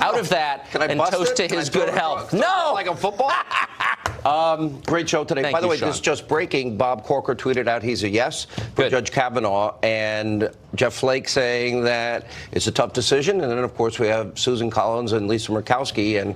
out of that and toast to his good health. No! Like a football? Great show today. By the way, this is just breaking. Bob Corker tweeted out he's a yes for Judge Kavanaugh, and Jeff Flake saying that it's a tough decision. And then, of course, we have Susan Collins and Lisa Murkowski, and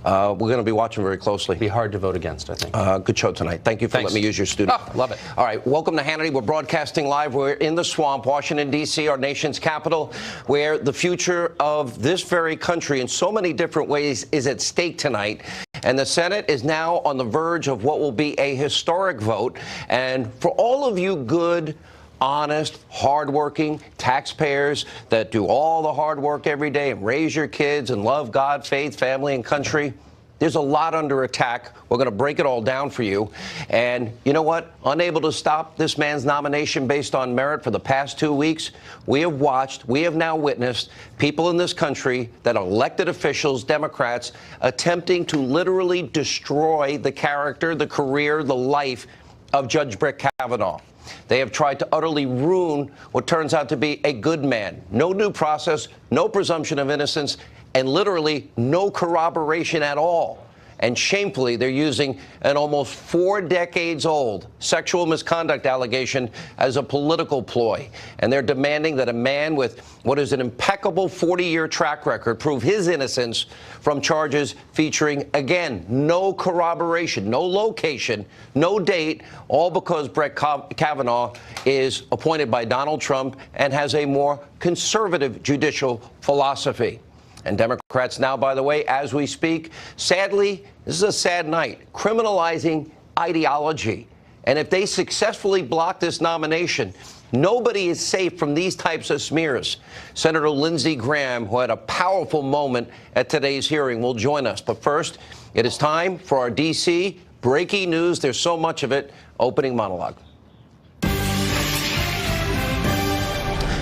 we're going to be watching very closely. Be hard to vote against, I think. Good show tonight. Thank you for letting me use your studio. Oh, love it. All right, welcome to Hannity. We're broadcasting live. We're in the swamp, Washington, D.C., our nation's capital, where the future of this very country in so many different ways is at stake tonight. And the Senate is now on the verge of what will be a historic vote. And for all of you good, honest, hardworking taxpayers that do all the hard work every day and raise your kids and love God, faith, family, and country, there's a lot under attack. We're going to break it all down for you. And you know what? Unable to stop this man's nomination based on merit for the past 2 weeks, we have now witnessed people in this country that are elected officials, Democrats, attempting to literally destroy the character, the career, the life of Judge Brett Kavanaugh. They have tried to utterly ruin what turns out to be a good man. No due process, no presumption of innocence, and literally no corroboration at all. And shamefully, they're using an almost 4 decades old sexual misconduct allegation as a political ploy. And they're demanding that a man with what is an impeccable 40-year track record prove his innocence from charges featuring, again, no corroboration, no location, no date, all because Brett Kavanaugh is appointed by Donald Trump and has a more conservative judicial philosophy. And Democrats now, by the way, as we speak, sadly, this is a sad night, criminalizing ideology. And if they successfully block this nomination, nobody is safe from these types of smears. Senator Lindsey Graham, who had a powerful moment at today's hearing, will join us. But first, it is time for our D.C. breaking news. There's so much of it. Opening monologue.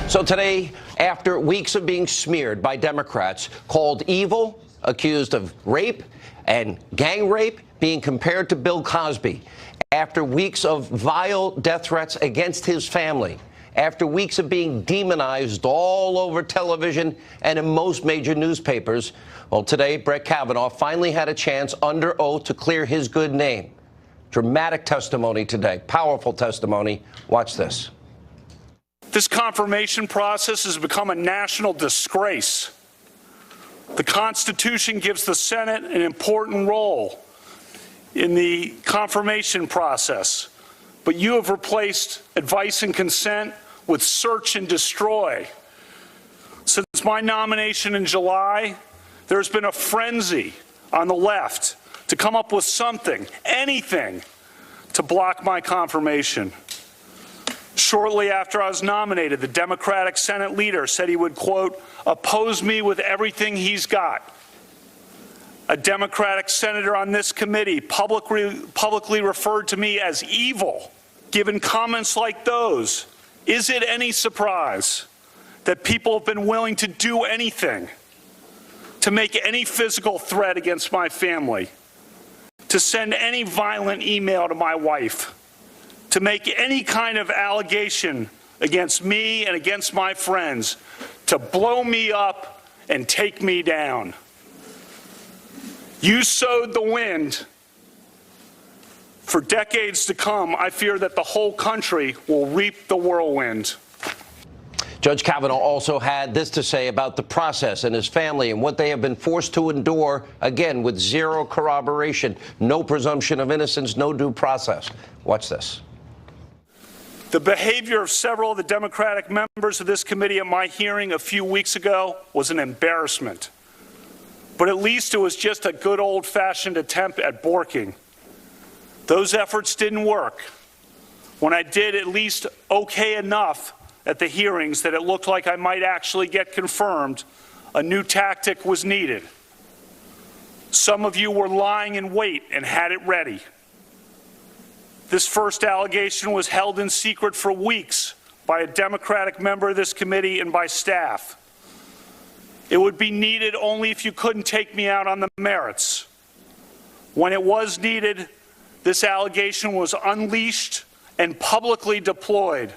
So today, after weeks of being smeared by Democrats, called evil, accused of rape and gang rape, being compared to Bill Cosby, after weeks of vile death threats against his family, after weeks of being demonized all over television and in most major newspapers, well, today, Brett Kavanaugh finally had a chance under oath to clear his good name. Dramatic testimony today, powerful testimony. Watch this. This confirmation process has become a national disgrace. The Constitution gives the Senate an important role in the confirmation process, but you have replaced advice and consent with search and destroy. Since my nomination in July, there's been a frenzy on the left to come up with something, anything, to block my confirmation. Shortly after I was nominated, the Democratic Senate leader said he would, quote, oppose me with everything he's got. A Democratic senator on this committee publicly referred to me as evil. Given comments like those, is it any surprise that people have been willing to do anything to make any physical threat against my family, to send any violent email to my wife, to make any kind of allegation against me and against my friends, to blow me up and take me down? You sowed the wind. For decades to come, I fear that the whole country will reap the whirlwind. Judge Kavanaugh also had this to say about the process and his family and what they have been forced to endure, again, with zero corroboration, no presumption of innocence, no due process. Watch this. The behavior of several of the Democratic members of this committee at my hearing a few weeks ago was an embarrassment. But at least it was just a good old-fashioned attempt at borking. Those efforts didn't work. When I did at least okay enough at the hearings that it looked like I might actually get confirmed, a new tactic was needed. Some of you were lying in wait and had it ready. This first allegation was held in secret for weeks by a Democratic member of this committee and by staff. It would be needed only if you couldn't take me out on the merits. When it was needed, this allegation was unleashed and publicly deployed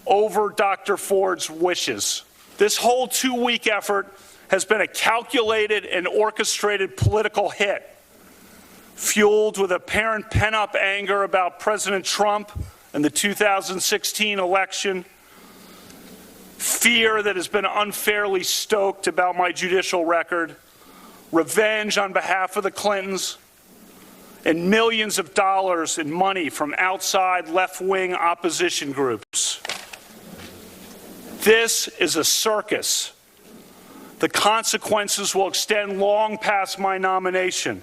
over Dr. Ford's wishes. This whole 2-week effort has been a calculated and orchestrated political hit, fueled with apparent pent-up anger about President Trump and the 2016 election, fear that has been unfairly stoked about my judicial record, revenge on behalf of the Clintons, and millions of dollars in money from outside left-wing opposition groups. This is a circus. The consequences will extend long past my nomination.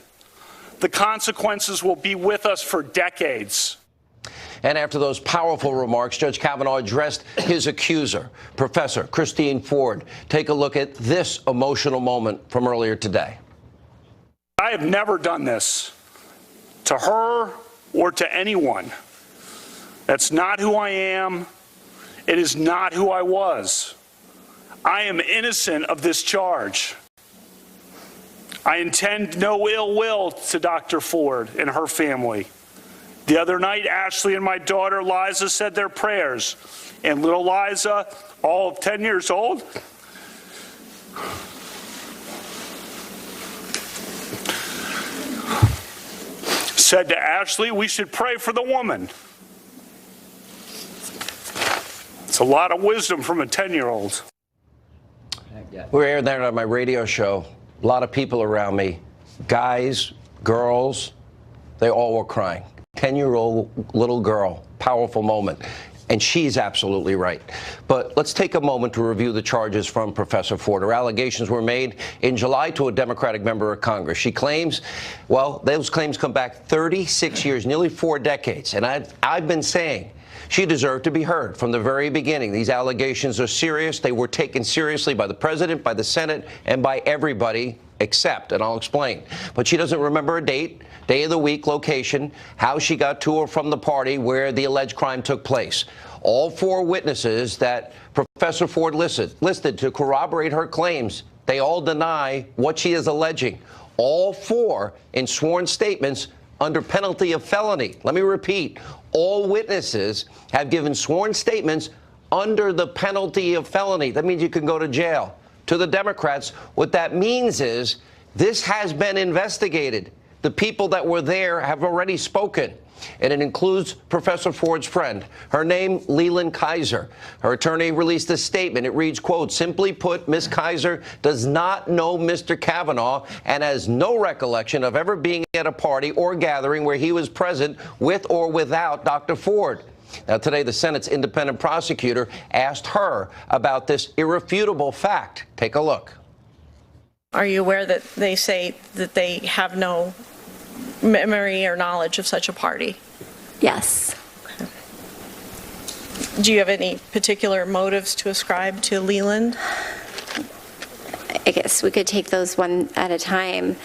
The consequences will be with us for decades. And after those powerful remarks, Judge Kavanaugh addressed his accuser, Professor Christine Ford. Take a look at this emotional moment from earlier today. I have never done this to her or to anyone. That's not who I am. It is not who I was. I am innocent of this charge. I intend no ill will to Dr. Ford and her family. The other night, Ashley and my daughter Liza said their prayers, and little Liza, all of 10 years old, said to Ashley, we should pray for the woman. It's a lot of wisdom from a 10-year-old. We were airing that on my radio show. A lot of people around me, guys, girls, they all were crying. 10-year-old little girl, powerful moment. And she's absolutely right. But let's take a moment to review the charges from Professor Ford. Her allegations were made in July to a Democratic member of Congress. She claims, well, those claims come back 36 years, nearly 4 decades. And I've been saying she deserved to be heard from the very beginning. These allegations are serious. They were taken seriously by the president, by the Senate, and by everybody except, and I'll explain. But she doesn't remember a date, day of the week, location, how she got to or from the party where the alleged crime took place. All 4 witnesses that Professor Ford listed to corroborate her claims, they all deny what she is alleging. All 4 in sworn statements under penalty of felony. Let me repeat. All witnesses have given sworn statements under the penalty of felony. That means you can go to jail. To the Democrats, what that means is this has been investigated. The people that were there have already spoken. And it includes Professor Ford's friend. Her name, Leland Kaiser. Her attorney released a statement. It reads, quote, simply put, Ms. Kaiser does not know Mr. Kavanaugh and has no recollection of ever being at a party or gathering where he was present with or without Dr. Ford. Now, today, the Senate's independent prosecutor asked her about this irrefutable fact. Take a look. Are you aware that they say that they have no memory or knowledge of such a party? Yes. Okay. Do you have any particular motives to ascribe to Leland? I guess we could take those one at a time.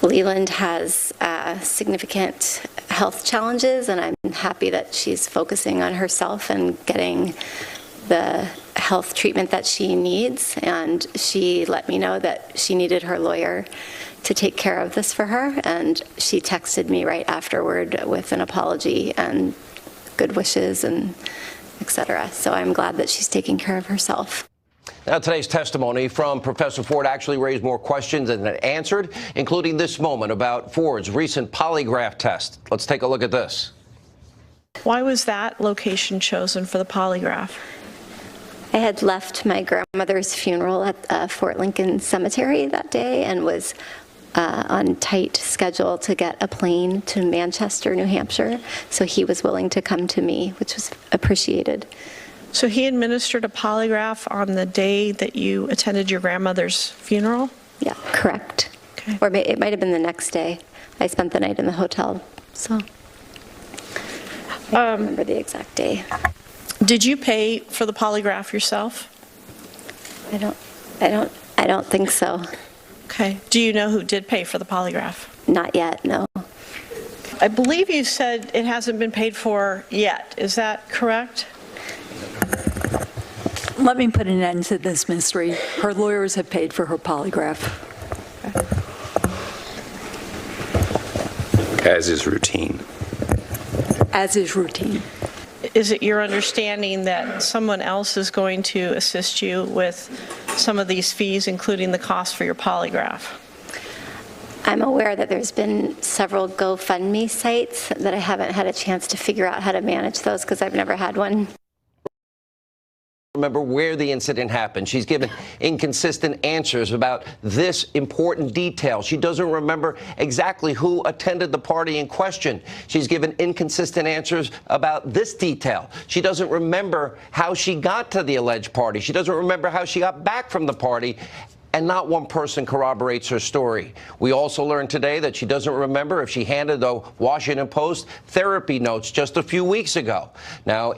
Leland has significant health challenges, and I'm happy that she's focusing on herself and getting the health treatment that she needs. And she let me know that she needed her lawyer to take care of this for her, and she texted me right afterward with an apology and good wishes and etc. So I'm glad that she's taking care of herself. Now, today's testimony from Professor Ford actually raised more questions than it answered, including this moment about Ford's recent polygraph test. Let's take a look at this. Why was that location chosen for the polygraph? I had left my grandmother's funeral at Fort Lincoln Cemetery that day and was on tight schedule to get a plane to Manchester, New Hampshire. So he was willing to come to me, which was appreciated. So he administered a polygraph on the day that you attended your grandmother's funeral? Yeah, correct. Okay. Or it might have been the next day. I spent the night in the hotel, so I don't remember the exact day. Did you pay for the polygraph yourself? I don't think so. Okay. Do you know who did pay for the polygraph? Not yet, no. I believe you said it hasn't been paid for yet. Is that correct? Let me put an end to this mystery. Her lawyers have paid for her polygraph. As is routine. As is routine. Is it your understanding that someone else is going to assist you with some of these fees, including the cost for your polygraph? I'm aware that there's been several GoFundMe sites that I haven't had a chance to figure out how to manage those because I've never had one. Remember where the incident happened. She's given inconsistent answers about this important detail. She doesn't remember exactly who attended the party in question. She's given inconsistent answers about this detail. She doesn't remember how she got to the alleged party. She doesn't remember how she got back from the party. And not one person corroborates her story. We also learned today that she doesn't remember if she handed the Washington Post therapy notes just a few weeks ago. Now,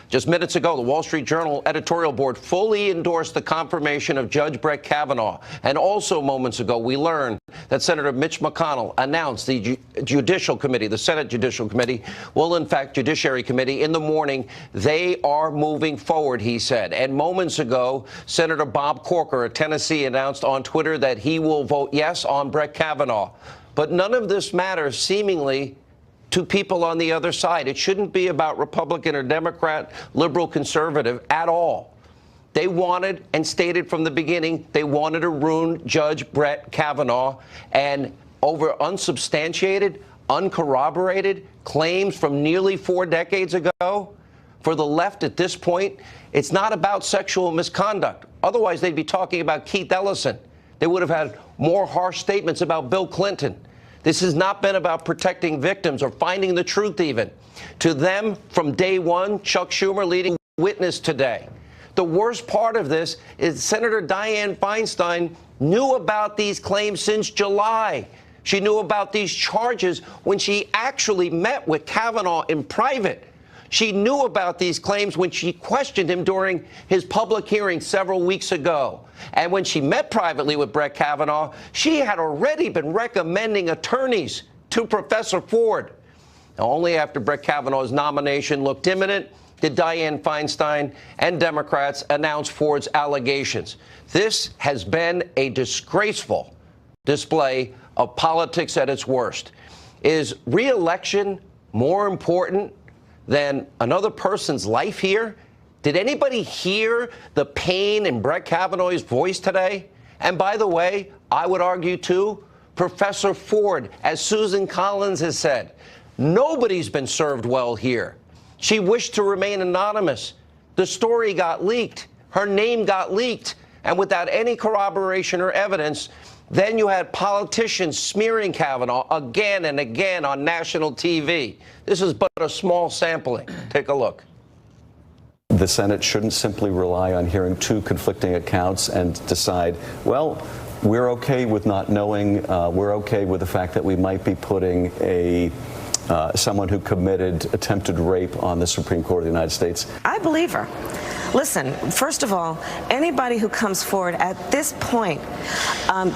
just minutes ago, the Wall Street Journal editorial board fully endorsed the confirmation of Judge Brett Kavanaugh. And also moments ago, we learned that Senator Mitch McConnell announced the Judicial Committee, the Senate Judicial Committee, will in fact, Judiciary Committee, in the morning, they are moving forward, he said. And moments ago, Senator Bob Corker, a Tennessee, announced on Twitter that he will vote yes on Brett Kavanaugh. But none of this matters, seemingly, to people on the other side. It shouldn't be about Republican or Democrat, liberal, conservative at all. They wanted and stated from the beginning they wanted to ruin Judge Brett Kavanaugh, and over unsubstantiated, uncorroborated claims from nearly 4 decades ago. For the left at this point, it's not about sexual misconduct. Otherwise, they'd be talking about Keith Ellison. They would have had more harsh statements about Bill Clinton. This has not been about protecting victims or finding the truth even. To them, from day one, Chuck Schumer leading witness today. The worst part of this is Senator Dianne Feinstein knew about these claims since July. She knew about these charges when she actually met with Kavanaugh in private. She knew about these claims when she questioned him during his public hearing several weeks ago. And when she met privately with Brett Kavanaugh, she had already been recommending attorneys to Professor Ford. Now, only after Brett Kavanaugh's nomination looked imminent did Dianne Feinstein and Democrats announce Ford's allegations. This has been a disgraceful display of politics at its worst. Is re-election more important than another person's life here? Did anybody hear the pain in Brett Kavanaugh's voice today? And by the way, I would argue, too, Professor Ford, as Susan Collins has said, nobody's been served well here. She wished to remain anonymous. The story got leaked. Her name got leaked. And without any corroboration or evidence, then you had politicians smearing Kavanaugh again and again on national TV. This is but a small sampling. Take a look. The Senate shouldn't simply rely on hearing 2 conflicting accounts and decide, well, we're okay with not knowing. We're okay with the fact that we might be putting someone who committed attempted rape on the Supreme Court of the United States. I believe her. Listen, first of all, anybody who comes forward at this point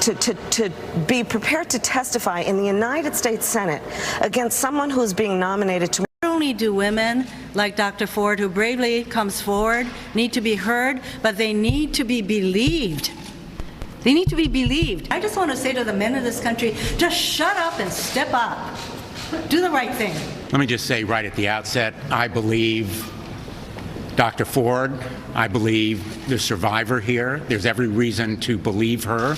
to be prepared to testify in the United States Senate against someone who's being nominated to... Not only do women like Dr. Ford, who bravely comes forward, need to be heard, but they need to be believed. They need to be believed. I just want to say to the men of this country, just shut up and step up. Do the right thing. Let me just say right at the outset, I believe Dr. Ford. I believe the survivor here. There's every reason to believe her.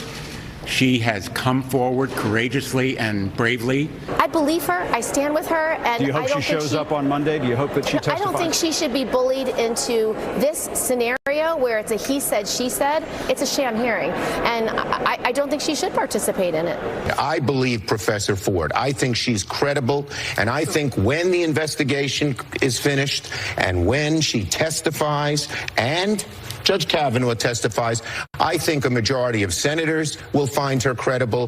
She has come forward courageously and bravely. I believe her. I stand with her. And do you hope she shows up on Monday? Do you hope that she testifies? I don't think she should be bullied into this scenario where it's a he said, she said. It's a sham hearing. And I don't think she should participate in it. I believe Professor Ford. I think she's credible. And I think when the investigation is finished and when she testifies and Judge Kavanaugh testifies, I think a majority of senators will find her credible.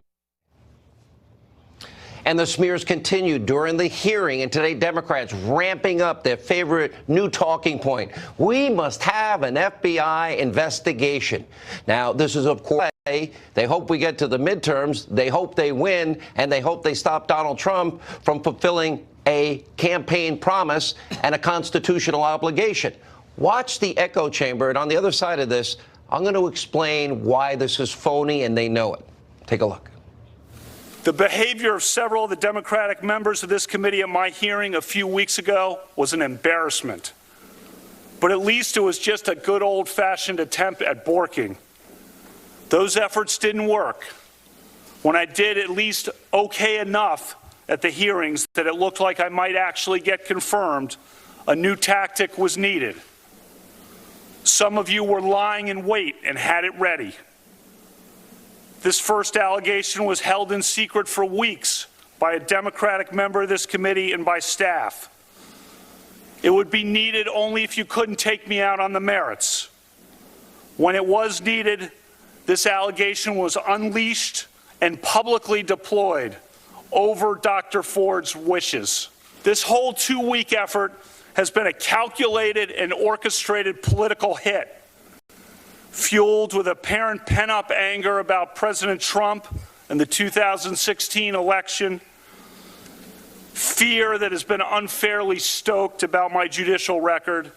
And the smears continued during the hearing, and today Democrats ramping up their favorite new talking point. We must have an FBI investigation. Now, this is, of course, they hope we get to the midterms, they hope they win, and they hope they stop Donald Trump from fulfilling a campaign promise and a constitutional obligation. Watch the echo chamber, and on the other side of this, I'm going to explain why this is phony, and they know it. Take a look. The behavior of several of the Democratic members of this committee at my hearing a few weeks ago was an embarrassment. But at least it was just a good old-fashioned attempt at borking. Those efforts didn't work. When I did at least okay enough at the hearings that it looked like I might actually get confirmed, a new tactic was needed. Some of you were lying in wait and had it ready. This first allegation was held in secret for weeks by a Democratic member of this committee and by staff. It would be needed only if you couldn't take me out on the merits. When it was needed, this allegation was unleashed and publicly deployed over Dr. Ford's wishes. This whole 2-week effort has been a calculated and orchestrated political hit, fueled with apparent pent-up anger about President Trump and the 2016 election, fear that has been unfairly stoked about my judicial record,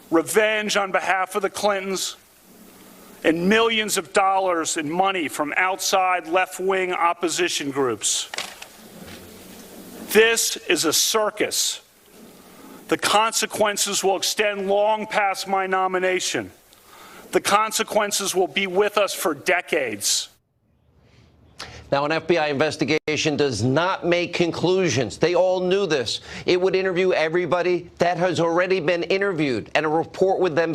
revenge on behalf of the Clintons, and millions of dollars in money from outside left-wing opposition groups. This is a circus. The consequences will extend long past my nomination. The consequences will be with us for decades. Now, an FBI investigation does not make conclusions. They all knew this. It would interview everybody that has already been interviewed, and a report would then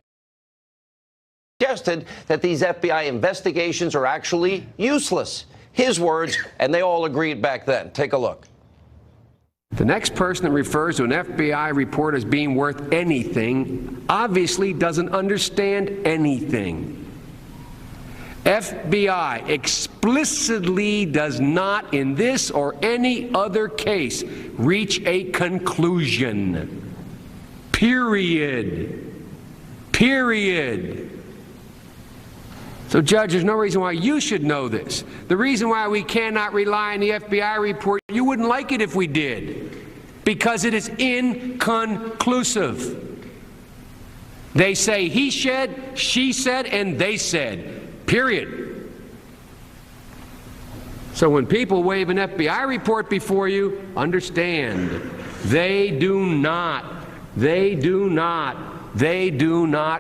suggested that these FBI investigations are actually useless. His words, and they all agreed back then. Take a look. The next person that refers to an FBI report as being worth anything obviously doesn't understand anything. FBI explicitly does not, in this or any other case, reach a conclusion. Period. Period. So, Judge, there's no reason why you should know this. The reason why we cannot rely on the FBI report, you wouldn't like it if we did, because it is inconclusive. They say he said, she said, and they said, period. So when people wave an FBI report before you, understand, they do not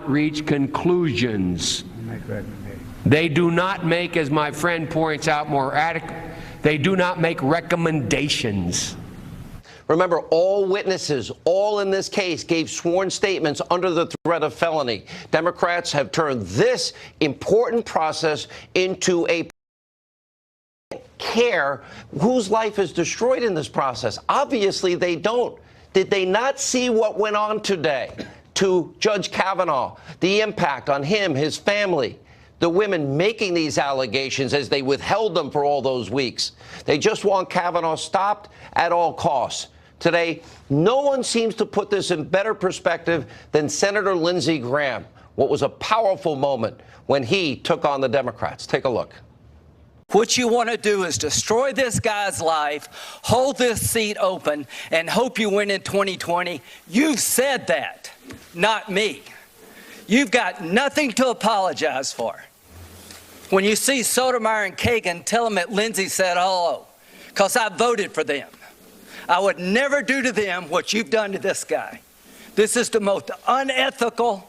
reach conclusions. They do not make, as my friend points out more adequate, they do not make recommendations. Remember, all witnesses, all in this case, gave sworn statements under the threat of felony. Democrats have turned this important process into a care whose life is destroyed in this process. Obviously, they don't. Did they not see what went on today to Judge Kavanaugh, the impact on him, his family? The women making these allegations as they withheld them for all those weeks. They just want Kavanaugh stopped at all costs. Today, no one seems to put this in better perspective than Senator Lindsey Graham. What was a powerful moment when he took on the Democrats. Take a look. What you want to do is destroy this guy's life, hold this seat open, and hope you win in 2020. You've said that, not me. You've got nothing to apologize for. When you see Sotomayor and Kagan, tell them that Lindsey said hello, because I voted for them. I would never do to them what you've done to this guy. This is the most unethical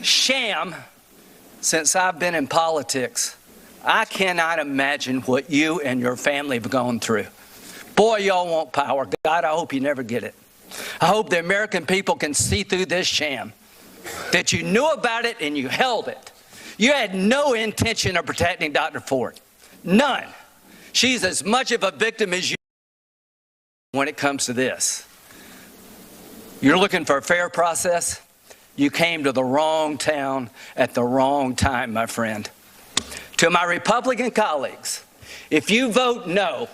sham since I've been in politics. I cannot imagine what you and your family have gone through. Boy, y'all want power. God, I hope you never get it. I hope the American people can see through this sham, that you knew about it and you held it. You had no intention of protecting Dr. Ford. None. She's as much of a victim as you when it comes to this. You're looking for a fair process? You came to the wrong town at the wrong time, my friend. To my Republican colleagues, if you vote no,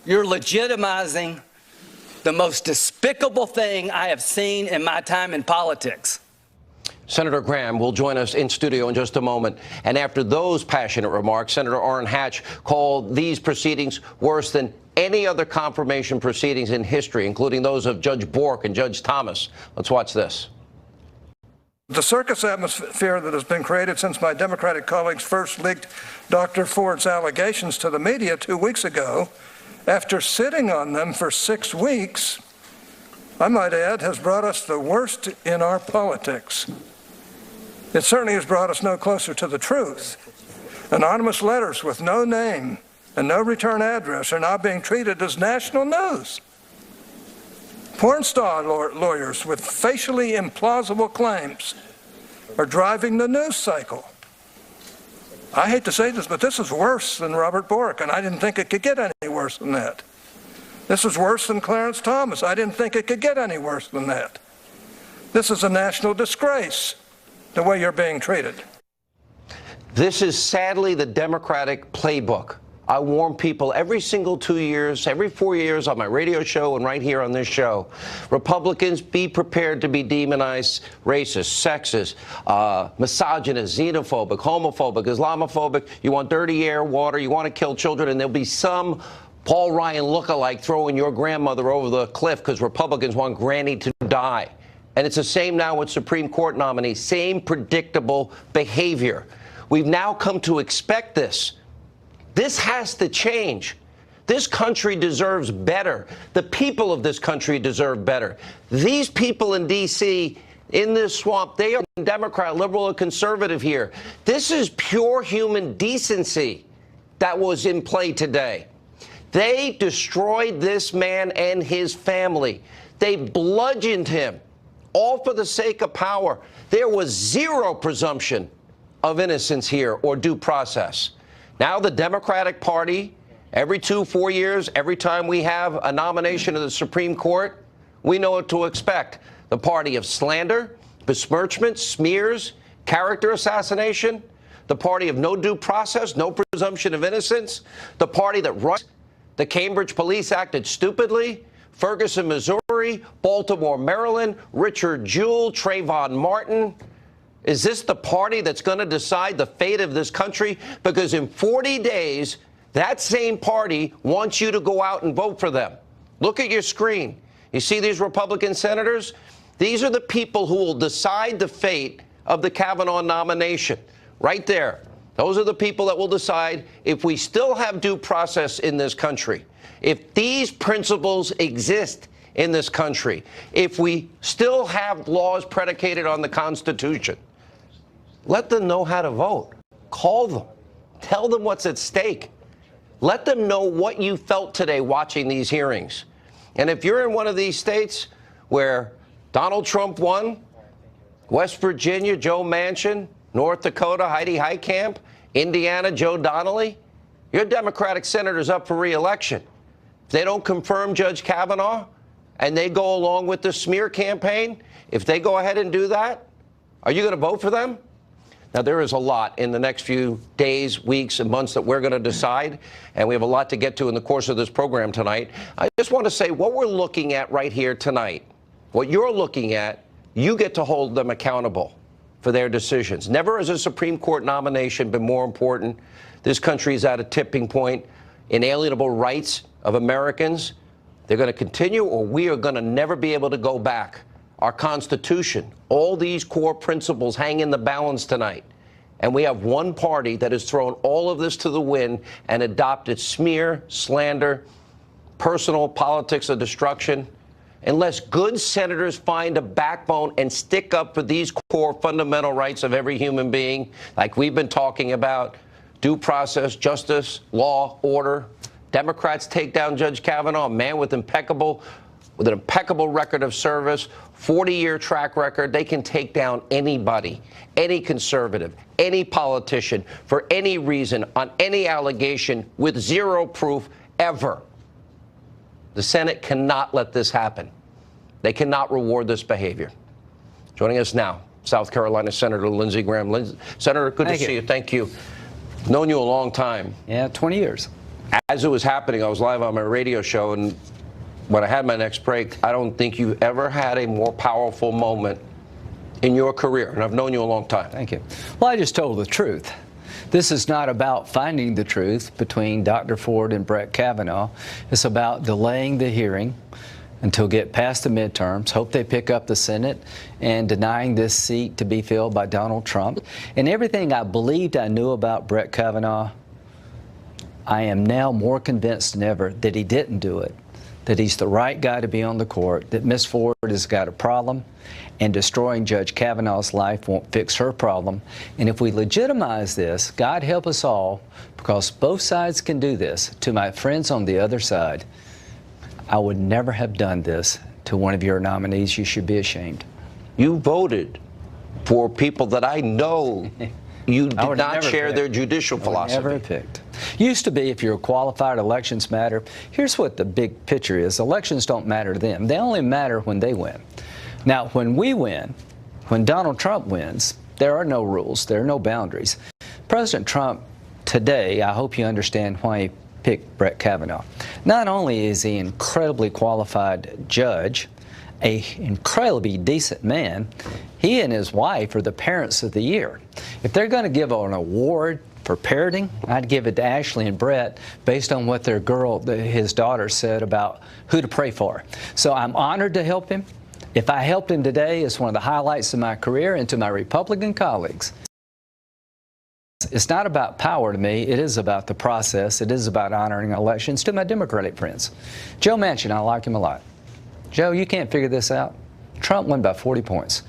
you're legitimizing the most despicable thing I have seen in my time in politics. Senator Graham will join us in studio in just a moment. And after those passionate remarks, Senator Orrin Hatch called these proceedings worse than any other confirmation proceedings in history, including those of Judge Bork and Judge Thomas. Let's watch this. The circus atmosphere that has been created since my Democratic colleagues first leaked Dr. Ford's allegations to the media 2 weeks ago, after sitting on them for 6 weeks, I might add, has brought us the worst in our politics. It certainly has brought us no closer to the truth. Anonymous letters with no name and no return address are now being treated as national news. Porn star lawyers with facially implausible claims are driving the news cycle. I hate to say this, but this is worse than Robert Bork, and I didn't think it could get any worse than that. This is worse than Clarence Thomas. I didn't think it could get any worse than that. This is a national disgrace, the way you're being treated. This is sadly the Democratic playbook. I warn people every single 2 years, every 4 years on my radio show and right here on this show. Republicans, be prepared to be demonized, racist, sexist, misogynist, xenophobic, homophobic, Islamophobic. You want dirty air, water, you want to kill children, and there'll be some Paul Ryan lookalike throwing your grandmother over the cliff because Republicans want Granny to die. And it's the same now with Supreme Court nominees, same predictable behavior. We've now come to expect this. This has to change. This country deserves better. The people of this country deserve better. These people in D.C., in this swamp, they are Democrat, liberal, or conservative here. This is pure human decency that was in play today. They destroyed this man and his family. They bludgeoned him, all for the sake of power. There was zero presumption of innocence here or due process. Now the Democratic Party, every 4 years, every time we have a nomination of the Supreme Court, we know what to expect. The party of slander, besmirchment, smears, character assassination, the party of no due process, no presumption of innocence, the party that runs the Cambridge police acted stupidly, Ferguson, Missouri, Baltimore, Maryland, Richard Jewell, Trayvon Martin. Is this the party that's going to decide the fate of this country? Because in 40 days, that same party wants you to go out and vote for them. Look at your screen. You see these Republican senators? These are the people who will decide the fate of the Kavanaugh nomination. Right there. Those are the people that will decide if we still have due process in this country, if these principles exist in this country, if we still have laws predicated on the Constitution. Let them know how to vote. Call them. Tell them what's at stake. Let them know what you felt today watching these hearings. And if you're in one of these states where Donald Trump won, West Virginia, Joe Manchin, North Dakota, Heidi Heitkamp, Indiana, Joe Donnelly, your Democratic senator's up for re-election. If they don't confirm Judge Kavanaugh and they go along with the smear campaign, if they go ahead and do that, are you going to vote for them? Now, there is a lot in the next few days, weeks, and months that we're going to decide, and we have a lot to get to in the course of this program tonight. I just want to say what we're looking at right here tonight, what you're looking at, you get to hold them accountable for their decisions. Never has a Supreme Court nomination been more important. This country is at a tipping point. Inalienable rights of Americans, they're going to continue, or we are going to never be able to go back. Our Constitution, all these core principles hang in the balance tonight. And we have one party that has thrown all of this to the wind and adopted smear, slander, personal politics of destruction. Unless good senators find a backbone and stick up for these core fundamental rights of every human being, like we've been talking about, due process, justice, law, order. Democrats take down Judge Kavanaugh, a man with an impeccable record of service, 40-year track record. They can take down anybody, any conservative, any politician, for any reason, on any allegation, with zero proof ever. The Senate cannot let this happen. They cannot reward this behavior. Joining us now, South Carolina Senator Lindsey Graham. Senator, good to see you. Thank you. Known you a long time. Yeah, 20 years. As it was happening, I was live on my radio show, and when I had my next break, I don't think you've ever had a more powerful moment in your career, and I've known you a long time. Thank you. Well, I just told the truth. This is not about finding the truth between Dr. Ford and Brett Kavanaugh. It's about delaying the hearing until get past the midterms, hope they pick up the Senate, and denying this seat to be filled by Donald Trump. And everything I believed I knew about Brett Kavanaugh, I am now more convinced than ever that he didn't do it. that he's the right guy to be on the court, that Ms. Ford has got a problem, and destroying Judge Kavanaugh's life won't fix her problem. And if we legitimize this, God help us all, because both sides can do this. To my friends on the other side, I would never have done this to one of your nominees. You should be ashamed. You voted for people that I know you did not share their judicial philosophy. Never picked. Used to be, if you're qualified, elections matter. Here's what the big picture is. Elections don't matter to them. They only matter when they win. Now, when we win, when Donald Trump wins, there are no rules. There are no boundaries. President Trump today, I hope you understand why he picked Brett Kavanaugh. Not only is he an incredibly qualified judge, an incredibly decent man, he and his wife are the parents of the year. If they're going to give an award for parenting, I'd give it to Ashley and Brett based on what his daughter said about who to pray for. So I'm honored to help him. If I helped him today, it's one of the highlights of my career. And to my Republican colleagues, it's not about power to me. It is about the process. It is about honoring elections. To my Democratic friends, Joe Manchin, I like him a lot. Joe, you can't figure this out. Trump won by 40 points.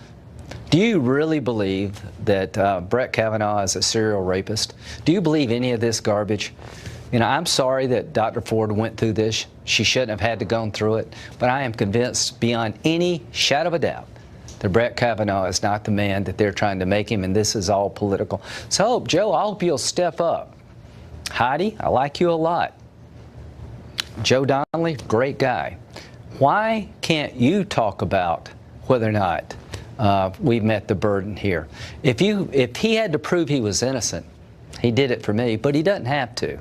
Do you really believe that Brett Kavanaugh is a serial rapist? Do you believe any of this garbage? You know, I'm sorry that Dr. Ford went through this. She shouldn't have had to go through it. But I am convinced beyond any shadow of a doubt that Brett Kavanaugh is not the man that they're trying to make him, and this is all political. So, Joe, I hope you'll step up. Heidi, I like you a lot. Joe Donnelly, great guy. Why can't you talk about whether or not we've met the burden here? If he had to prove he was innocent, he did it for me, but he doesn't have to.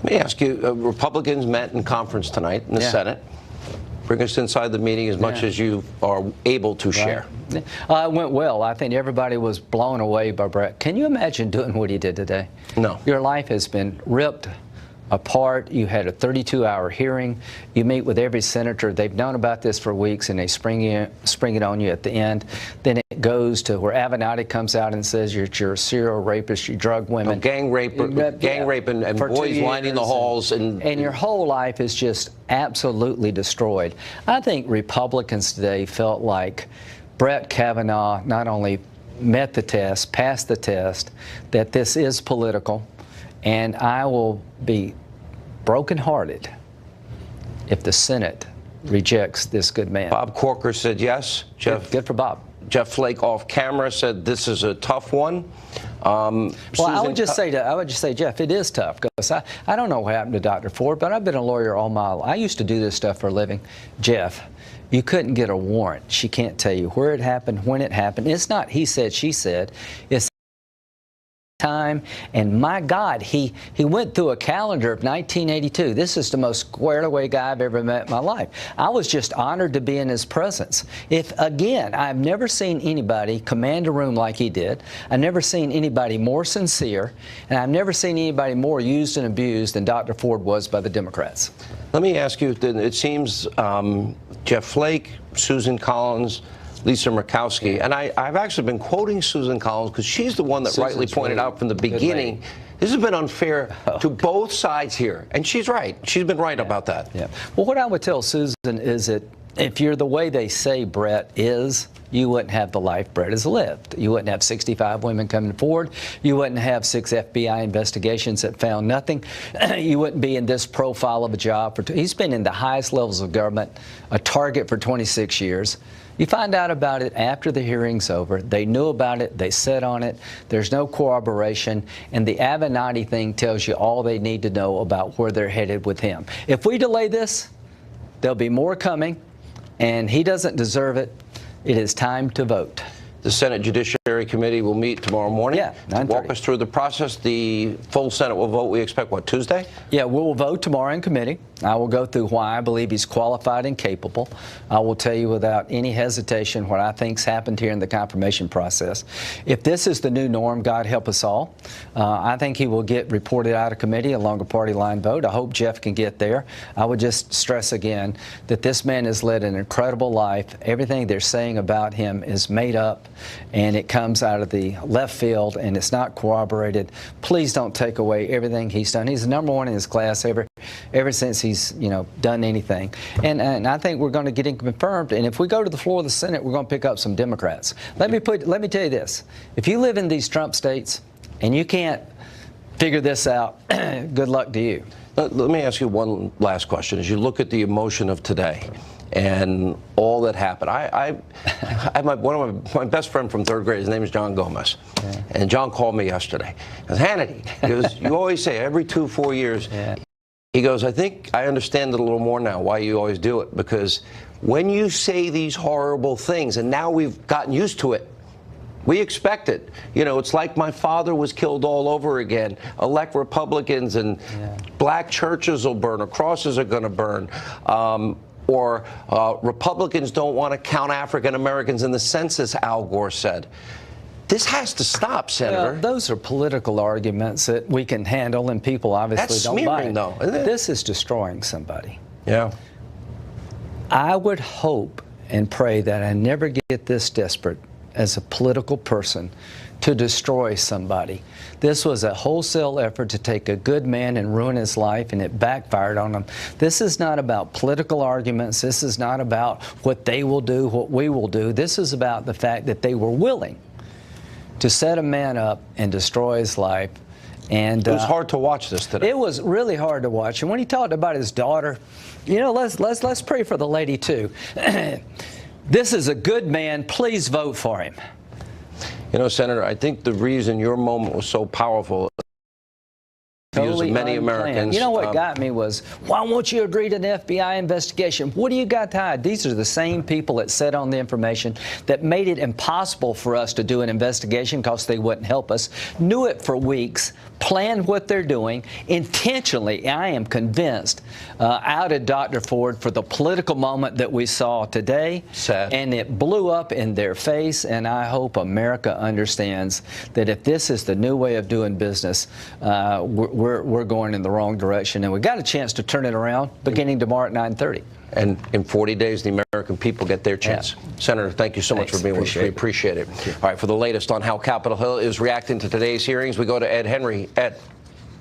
Let me ask you, Republicans met in conference tonight in the Senate. Bring us inside the meeting as much as you are able to share. It went well. I think everybody was blown away by Brett. Can you imagine doing what he did today? No. Your life has been ripped apart. You had a 32-hour hearing. You meet with every senator. They've known about this for weeks, and they spring it on you at the end. Then it goes to where Hannity comes out and says you're a serial rapist, you drug women. No, gang rape and boys lining the halls. And your whole life is just absolutely destroyed. I think Republicans today felt like Brett Kavanaugh not only met the test, passed the test, that this is political. And I will be brokenhearted if the Senate rejects this good man. Bob Corker said yes. Good for Bob. Jeff Flake off camera said this is a tough one. Well, I would just say, Jeff, it is tough, because I don't know what happened to Dr. Ford, but I've been a lawyer all my life. I used to do this stuff for a living. Jeff, you couldn't get a warrant. She can't tell you where it happened, when it happened. It's not he said, she said. It's time, and my God, he went through a calendar of 1982. This is the most squared away guy I've ever met in my life. I was just honored to be in his presence. Again, I've never seen anybody command a room like he did. I've never seen anybody more sincere, and I've never seen anybody more used and abused than Dr. Ford was by the Democrats. Let me ask you, it seems Jeff Flake, Susan Collins, Lisa Murkowski, and I've actually been quoting Susan Collins because she's the one that rightly pointed out from the beginning, this has been unfair to both sides here. And she's right. She's been right about that. Yeah. Well, what I would tell Susan is that if you're the way they say Brett is, you wouldn't have the life Brett has lived. You wouldn't have 65 women coming forward. You wouldn't have 6 FBI investigations that found nothing. You wouldn't be in this profile of a job. He's been in the highest levels of government, a target for 26 years. You find out about it after the hearing's over. They knew about it. They sat on it. There's no corroboration. And the Hannity thing tells you all they need to know about where they're headed with him. If we delay this, there'll be more coming, and he doesn't deserve it. It is time to vote. The Senate Judiciary Committee will meet tomorrow morning to walk us through the process. The full Senate will vote, we expect, what, Tuesday? Yeah, we will vote tomorrow in committee. I will go through why I believe he's qualified and capable. I will tell you without any hesitation what I think's happened here in the confirmation process. If this is the new norm, God help us all, I think he will get reported out of committee along a party line vote. I hope Jeff can get there. I would just stress again that this man has led an incredible life. Everything they're saying about him is made up. and it comes out of the left field and it's not corroborated, please don't take away everything he's done. He's the #1 in his class ever since he's done anything. And I think we're going to get him confirmed. And if we go to the floor of the Senate, we're going to pick up some Democrats. Let me tell you this. If you live in these Trump states and you can't figure this out, good luck to you. Let me ask you one last question. As you look at the emotion of today and all that happened, I have my best friend from 3rd grade. His name is John Gomez. Yeah. And John called me yesterday. He goes, Hannity, he goes, you always say every 2-4 years. Yeah. He goes, I think I understand it a little more now why you always do it. Because when you say these horrible things, and now we've gotten used to it, we expect it. It's like my father was killed all over again. Elect Republicans and black churches will burn, or crosses are going to burn. Or Republicans don't want to count African Americans in the census, Al Gore said. This has to stop, Senator. Well, those are political arguments that we can handle, and people obviously don't buy it. Though, isn't it? This is destroying somebody. Yeah. I would hope and pray that I never get this desperate as a political person to destroy somebody. This was a wholesale effort to take a good man and ruin his life, and it backfired on him. This is not about political arguments. This is not about what they will do, what we will do. This is about the fact that they were willing to set a man up and destroy his life. And it was hard to watch this today. It was really hard to watch. And when he talked about his daughter, let's pray for the lady too. This is a good man. Please vote for him. Senator, I think the reason your moment was so powerful views of many Americans. You know what got me was, why won't you agree to the FBI investigation? What do you got to hide? These are the same people that said on the information that made it impossible for us to do an investigation because they wouldn't help us, knew it for weeks, planned what they're doing, intentionally, I am convinced, outed Dr. Ford for the political moment that we saw today. Sad. And it blew up in their face, and I hope America understands that if this is the new way of doing business, we're going in the wrong direction, and we got a chance to turn it around beginning tomorrow at 9:30. And in 40 days, the American people get their chance. Yeah. Senator, thank you so much for being with us. We appreciate it. All right, for the latest on how Capitol Hill is reacting to today's hearings, we go to Ed Henry. Ed.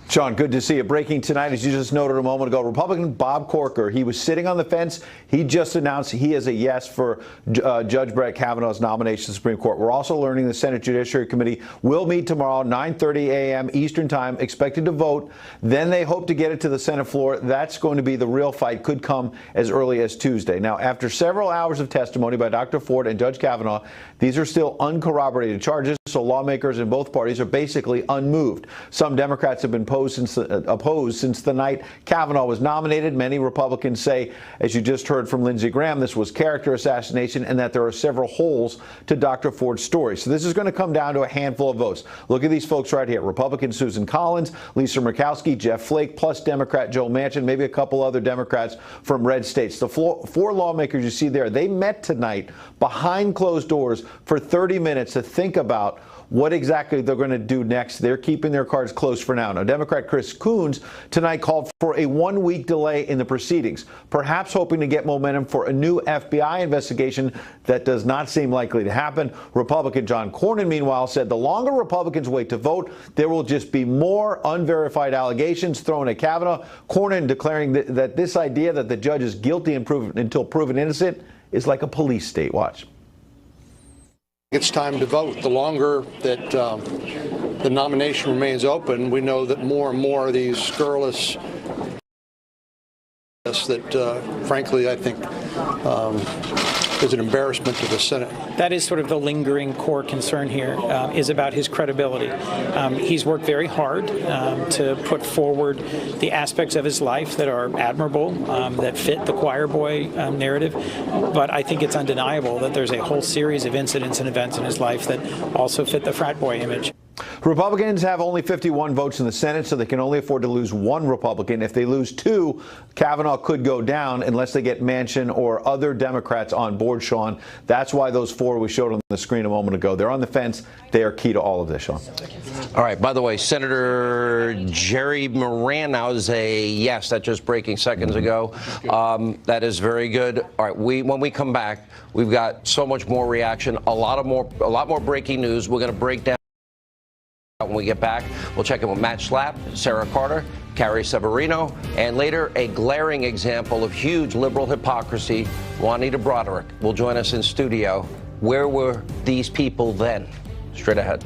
Sean, good to see you. Breaking tonight, as you just noted a moment ago, Republican Bob Corker, he was sitting on the fence. He just announced he is a yes for Judge Brett Kavanaugh's nomination to the Supreme Court. We're also learning the Senate Judiciary Committee will meet tomorrow, 9:30 a.m. Eastern Time, expected to vote. Then they hope to get it to the Senate floor. That's going to be the real fight, could come as early as Tuesday. Now, after several hours of testimony by Dr. Ford and Judge Kavanaugh, these are still uncorroborated charges, so lawmakers in both parties are basically unmoved. Some Democrats have been opposed since the night Kavanaugh was nominated. Many Republicans say, as you just heard from Lindsey Graham, this was character assassination and that there are several holes to Dr. Ford's story. So this is going to come down to a handful of votes. Look at these folks right here. Republican Susan Collins, Lisa Murkowski, Jeff Flake, plus Democrat Joe Manchin, maybe a couple other Democrats from red states. The four lawmakers you see there, they met tonight behind closed doors for 30 minutes to think about what exactly they're going to do next. They're keeping their cards close for now. Now, Democrat Chris Coons tonight called for a one-week delay in the proceedings, perhaps hoping to get momentum for a new FBI investigation. That does not seem likely to happen. Republican John Cornyn, meanwhile, said the longer Republicans wait to vote, there will just be more unverified allegations thrown at Kavanaugh. Cornyn declaring that this idea that the judge is guilty until proven innocent is like a police state. Watch. It's time to vote. The longer that the nomination remains open, we know that more and more of these scurrilous that, frankly, I think is an embarrassment to the Senate. That is sort of the lingering core concern here, is about his credibility. He's worked very hard to put forward the aspects of his life that are admirable, that fit the choir boy narrative. But I think it's undeniable that there's a whole series of incidents and events in his life that also fit the frat boy image. Republicans have only 51 votes in the Senate, so they can only afford to lose one Republican. If they lose two, Kavanaugh could go down unless they get Manchin or other Democrats on board, Sean. That's why those four we showed on the screen a moment ago, they're on the fence. They are key to all of this, Sean. All right. By the way, Senator Jerry Moran now is a yes. That's just breaking seconds ago. That is very good. All right. When we come back, we've got so much more reaction, a lot more breaking news. We're going to break down. When we get back, we'll check in with Matt Schlapp, Sarah Carter, Carrie Severino, and later a glaring example of huge liberal hypocrisy. Juanita Broderick will join us in studio. Where were these people then? Straight ahead.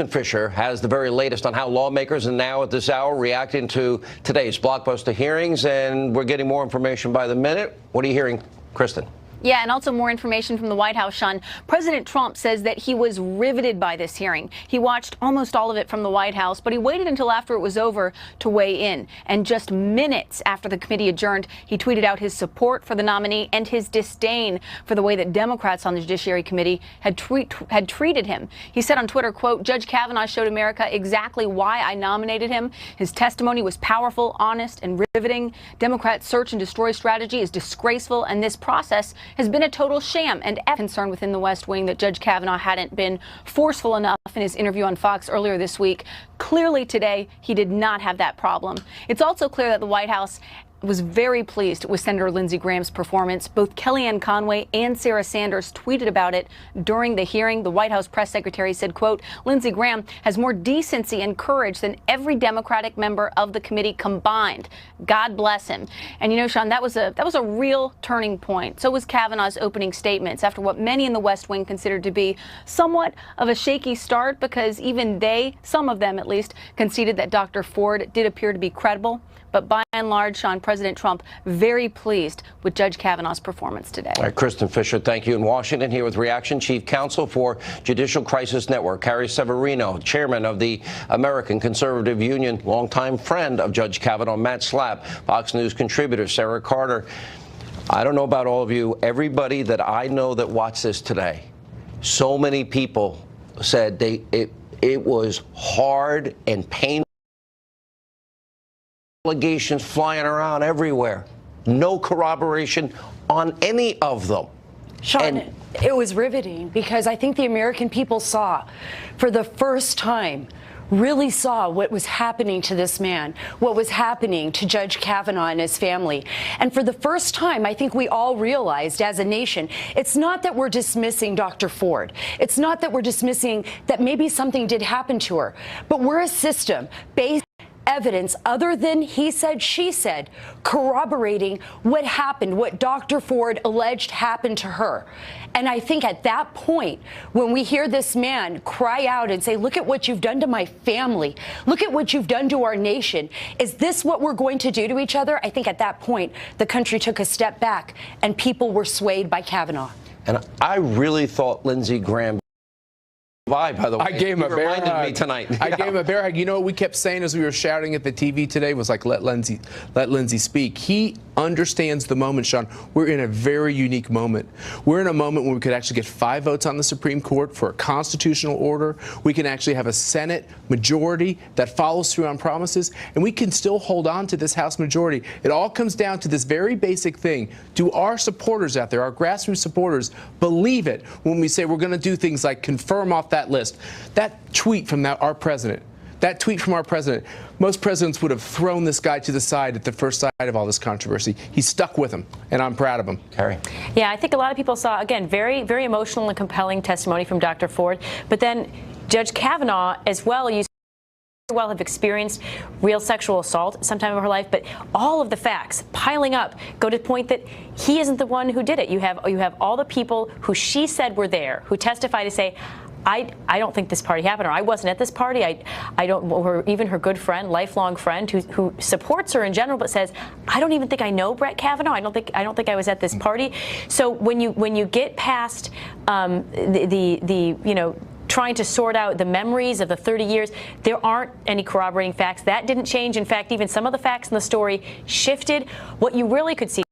Fisher has the very latest on how lawmakers are now at this hour reacting to today's blockbuster hearings, and we're getting more information by the minute. What are you hearing, Kristen? Yeah, and also more information from the White House, Sean. President Trump says that he was riveted by this hearing. He watched almost all of it from the White House, but he waited until after it was over to weigh in. And just minutes after the committee adjourned, he tweeted out his support for the nominee and his disdain for the way that Democrats on the Judiciary Committee had treated him. He said on Twitter, quote, "Judge Kavanaugh showed America exactly why I nominated him. His testimony was powerful, honest, and riveting. Democrats' search and destroy strategy is disgraceful, and this process has been a total sham." And concern within the West Wing that Judge Kavanaugh hadn't been forceful enough in his interview on Fox earlier this week. Clearly today, he did not have that problem. It's also clear that the White House was very pleased with Senator Lindsey Graham's performance. Both Kellyanne Conway and Sarah Sanders tweeted about it during the hearing. The White House press secretary said, quote, "Lindsey Graham has more decency and courage than every Democratic member of the committee combined. God bless him." And you know, Sean, that was a real turning point. So was Kavanaugh's opening statements after what many in the West Wing considered to be somewhat of a shaky start, because even they, some of them at least, conceded that Dr. Ford did appear to be credible. But by and large, Sean, President Trump very pleased with Judge Kavanaugh's performance today. All right, Kristen Fisher, thank you. In Washington, here with reaction, Chief Counsel for Judicial Crisis Network, Carrie Severino, Chairman of the American Conservative Union, longtime friend of Judge Kavanaugh, Matt Schlapp, Fox News contributor, Sarah Carter. I don't know about all of you. Everybody that I know that watched this today, so many people said it was hard and painful. Allegations flying around everywhere. No corroboration on any of them. Sean, it was riveting because I think the American people saw, for the first time, really saw what was happening to this man, what was happening to Judge Kavanaugh and his family. And for the first time, I think we all realized as a nation, it's not that we're dismissing Dr. Ford. It's not that we're dismissing that maybe something did happen to her, but we're a system based evidence other than he said, she said, corroborating what happened, what Dr. Ford alleged happened to her. And I think at that point, when we hear this man cry out and say, look at what you've done to my family, look at what you've done to our nation, is this what we're going to do to each other? I think at that point, the country took a step back and people were swayed by Kavanaugh. And I really thought Lindsey Graham, by the way, I gave him a bear hug. Me tonight. I gave him a bear hug. You know what we kept saying as we were shouting at the TV today was like, let Lindsey speak. He understands the moment, Sean. We're in a very unique moment. We're in a moment where we could actually get 5 votes on the Supreme Court for a constitutional order. We can actually have a Senate majority that follows through on promises, and we can still hold on to this House majority. It all comes down to this very basic thing. Do our supporters out there, our grassroots supporters, believe it when we say we're going to do things like confirm off that list? That tweet from our president, most presidents would have thrown this guy to the side at the first sight of all this controversy. He stuck with him, and I'm proud of him. Carrie. Yeah, I think a lot of people saw, again, very, very emotional and compelling testimony from Dr. Ford. But then Judge Kavanaugh as well, you well have experienced real sexual assault sometime in her life, but all of the facts piling up go to the point that he isn't the one who did it. You have all the people who she said were there, who testify to say, I don't think this party happened, or I wasn't at this party. I don't, or even her good friend, lifelong friend, who supports her in general, but says, I don't even think I know Brett Kavanaugh. I don't think I was at this party. So when you get past trying to sort out the memories of the 30 years, there aren't any corroborating facts. That didn't change. In fact, even some of the facts in the story shifted. What you really could see